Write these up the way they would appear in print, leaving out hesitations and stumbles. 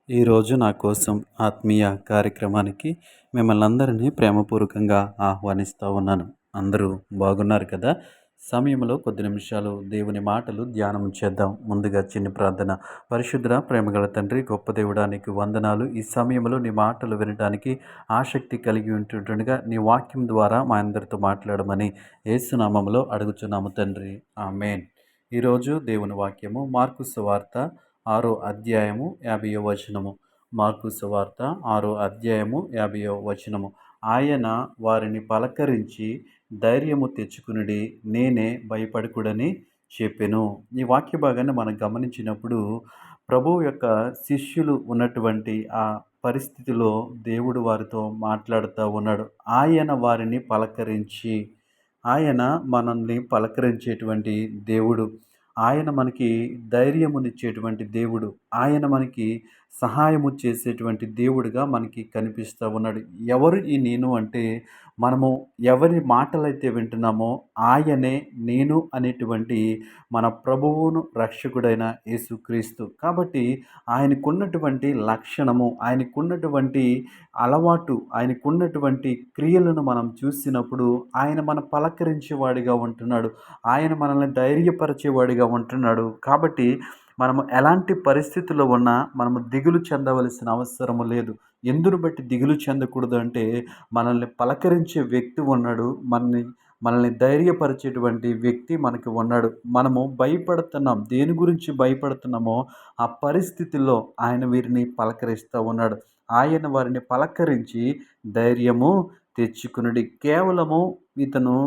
ఈరోజు నా కోసం ఆత్మీయ కార్యక్రమానికి మిమ్మల్ని అందరినీ ప్రేమపూర్వకంగా ఆహ్వానిస్తూ ఉన్నాను. అందరూ బాగున్నారు కదా? సమయంలో కొద్ది నిమిషాలు దేవుని మాటలు ధ్యానం చేద్దాం. ముందుగా చిన్ని ప్రార్థన. పరిశుద్ధ ప్రేమగల తండ్రి, గొప్ప దేవుడా, నీకు వందనాలు. ఈ సమయంలో నీ మాటలు వినడానికి ఆసక్తి కలిగి ఉంటుండగా నీ వాక్యం ద్వారా మా అందరితో మాట్లాడమని యేసు నామములో అడుగుచున్నాము తండ్రి. ఆమేన్. ఈరోజు దేవుని వాక్యము మార్కు సువార్త 6వ అధ్యాయము 50వ వచనము. మార్కు సువార్త 6వ అధ్యాయము 50వ వచనము. ఆయన వారిని పలకరించి ధైర్యము తెచ్చుకునుడి, నేనే, భయపడకుడని చెప్పెను. ఈ వాక్య భాగాన్ని మనం గమనించినప్పుడు ప్రభువు యొక్క శిష్యులు ఉన్నటువంటి ఆ పరిస్థితిలో దేవుడు వారితో మాట్లాడుతూ ఉన్నాడు. ఆయన వారిని పలకరించి, ఆయన మనల్ని పలకరించేటువంటి దేవుడు. ఆయన మనకి ధైర్యమునిచ్చేటువంటి దేవుడు. ఆయన మనకి సహాయము చేసేటువంటి దేవుడుగా మనకి కనిపిస్తూ ఉన్నాడు. ఎవరు ఈ నేను అంటే, మనము ఎవరి మాటలైతే వింటున్నామో ఆయనే నేను అనేటువంటి మన ప్రభువును రక్షకుడైన యేసుక్రీస్తు. కాబట్టి ఆయనకున్నటువంటి లక్షణము, ఆయనకున్నటువంటి అలవాటు, ఆయనకున్నటువంటి క్రియలను మనం చూసినప్పుడు ఆయన మన పలకరించేవాడిగా ఉంటున్నాడు. ఆయన మనల్ని ధైర్యపరిచేవాడిగా ఉంటున్నాడు. కాబట్టి మనము ఎలాంటి పరిస్థితుల్లో ఉన్నా మనము దిగులు చెందవలసిన అవసరము లేదు. ఎందును బట్టి దిగులు చెందకూడదు అంటే, మనల్ని పలకరించే వ్యక్తి ఉన్నాడు. మనల్ని ధైర్యపరిచేటువంటి వ్యక్తి మనకి ఉన్నాడు. మనము భయపడుతున్నాం, దేని గురించి భయపడుతున్నామో ఆ పరిస్థితుల్లో ఆయన వీరిని పలకరిస్తూ ఉన్నాడు. ఆయన వారిని పలకరించి ధైర్యము తెచ్చుకునుడి. కేవలము ఇతను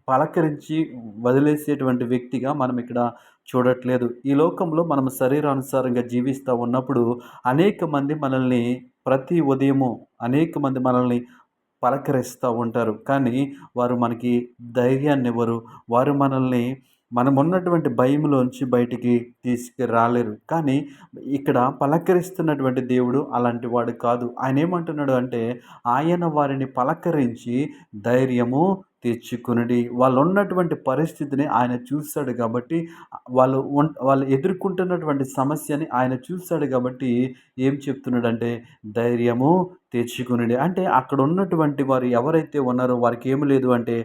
పలకరించి వదిలేసేటువంటి వ్యక్తిగా మనం ఇక్కడ చూడట్లేదు. ఈ లోకంలో మనం శరీరానుసారంగా జీవిస్తూ ఉన్నప్పుడు అనేక మంది మనల్ని ప్రతి ఉదయము అనేక మంది మనల్ని పలకరిస్తూ ఉంటారు. కానీ వారు మనకి ధైర్యాన్నివ్వరు. వారు మనల్ని మనమున్నటువంటి భయంలోంచి బయటికి తీసుకురాలేరు. కానీ ఇక్కడ పలకరిస్తున్నటువంటి దేవుడు అలాంటి వాడు కాదు. ఆయన ఏమంటున్నాడు అంటే, ఆయన వారిని పలకరించి ధైర్యము తెచ్చుకునుడి. వాళ్ళు ఉన్నటువంటి పరిస్థితిని ఆయన చూశాడు కాబట్టి, వాళ్ళు ఎదుర్కొంటున్నటువంటి సమస్యని ఆయన చూశాడు కాబట్టి ఏం చెప్తున్నాడంటే, ధైర్యము తెచ్చుకునుడి. అంటే అక్కడ ఉన్నటువంటి వారు ఎవరైతే ఉన్నారో వారికి ఏమి లేదు అంటే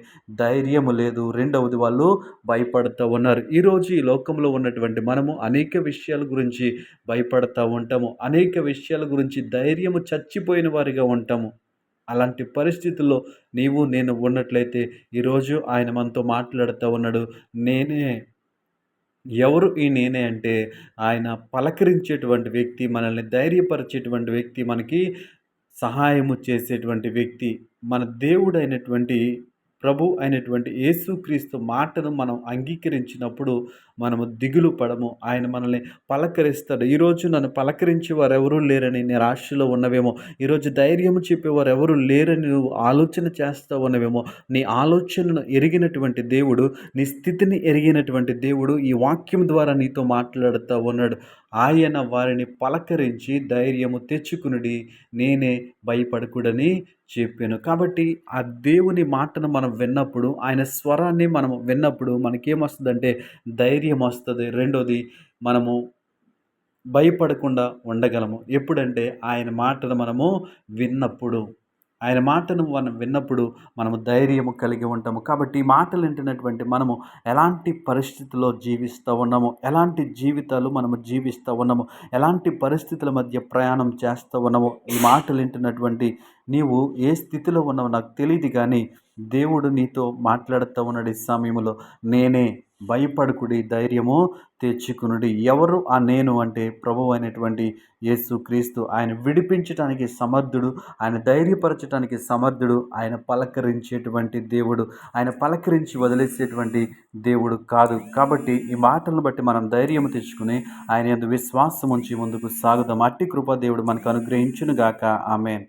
ధైర్యము లేదు. రెండవది, వాళ్ళు భయపడుతూ ఉన్నారు. ఈరోజు ఈ లోకంలో ఉన్నటువంటి మనము అనేక విషయాల గురించి భయపడుతూ ఉంటాము. అనేక విషయాల గురించి ధైర్యము చచ్చిపోయిన వారిగా ఉంటాము. అలాంటి పరిస్థితుల్లో నీవు నేను ఉన్నట్లయితే ఈరోజు ఆయన మనతో మాట్లాడుతూ ఉన్నాడు. నేనే. ఎవరు ఈ నేనే అంటే, ఆయన పలకరించేటువంటి వ్యక్తి, మనల్ని ధైర్యపరిచేటువంటి వ్యక్తి, మనకి సహాయము చేసేటువంటి వ్యక్తి, మన దేవుడైనటువంటి ప్రభు అయినటువంటి యేసుక్రీస్తు మాటను మనం అంగీకరించినప్పుడు మనము దిగులు పడము. ఆయన మనల్ని పలకరిస్తాడు. ఈరోజు నన్ను పలకరించే వారెవరూ లేరని నిరాశలో ఉన్నవేమో, ఈరోజు ధైర్యము చెప్పేవారు ఎవరు లేరని నువ్వు ఆలోచన చేస్తూ ఉన్నవేమో, నీ ఆలోచనను ఎరిగినటువంటి దేవుడు, నీ స్థితిని ఎరిగినటువంటి దేవుడు ఈ వాక్యం ద్వారా నీతో మాట్లాడుతూ ఉన్నాడు. ఆయన వారిని పలకరించి ధైర్యము తెచ్చుకునుడి, నేనే, భయపడకుడని చెప్పాను. కాబట్టి ఆ దేవుని మాటను మనం విన్నప్పుడు, ఆయన స్వరాన్ని మనం విన్నప్పుడు మనకేమొస్తదంటే ధైర్యం వస్తది. రెండోది, మనము భయపడకుండా ఉండగలము. ఎప్పుడంటే ఆయన మాటను మనము విన్నప్పుడు. ఆయన మాటను మనం విన్నప్పుడు మనము ధైర్యము కలిగి ఉంటాము. కాబట్టి ఈ మాటలు వింటున్నటువంటి మనము ఎలాంటి పరిస్థితుల్లో జీవిస్తూ ఉన్నామో, ఎలాంటి జీవితాలు మనము జీవిస్తూ ఉన్నామో, ఎలాంటి పరిస్థితుల మధ్య ప్రయాణం చేస్తూ ఉన్నామో, ఈ మాటలు వింటున్నటువంటి నీవు ఏ స్థితిలో ఉన్నావో నాకు తెలీదు కానీ దేవుడు నీతో మాట్లాడుతూ ఉన్నాడు ఈ సమయంలో. నేనే, భయపడకుడి, ధైర్యము తెచ్చుకునుడి. ఎవరు ఆ నేను అంటే ప్రభువు అయినటువంటి యేసుక్రీస్తు. ఆయన విడిపించటానికి సమర్థుడు, ఆయన ధైర్యపరచటానికి సమర్థుడు, ఆయన పలకరించేటువంటి దేవుడు, ఆయన పలకరించి వదిలేసేటువంటి దేవుడు కాదు. కాబట్టి ఈ మాటలను బట్టి మనం ధైర్యం తెచ్చుకుని ఆయన యందు విశ్వాసం ఉంచి ముందుకు సాగుదాం. అట్టి కృప దేవుడు మనకు అనుగ్రహించును గాక. ఆమేన్.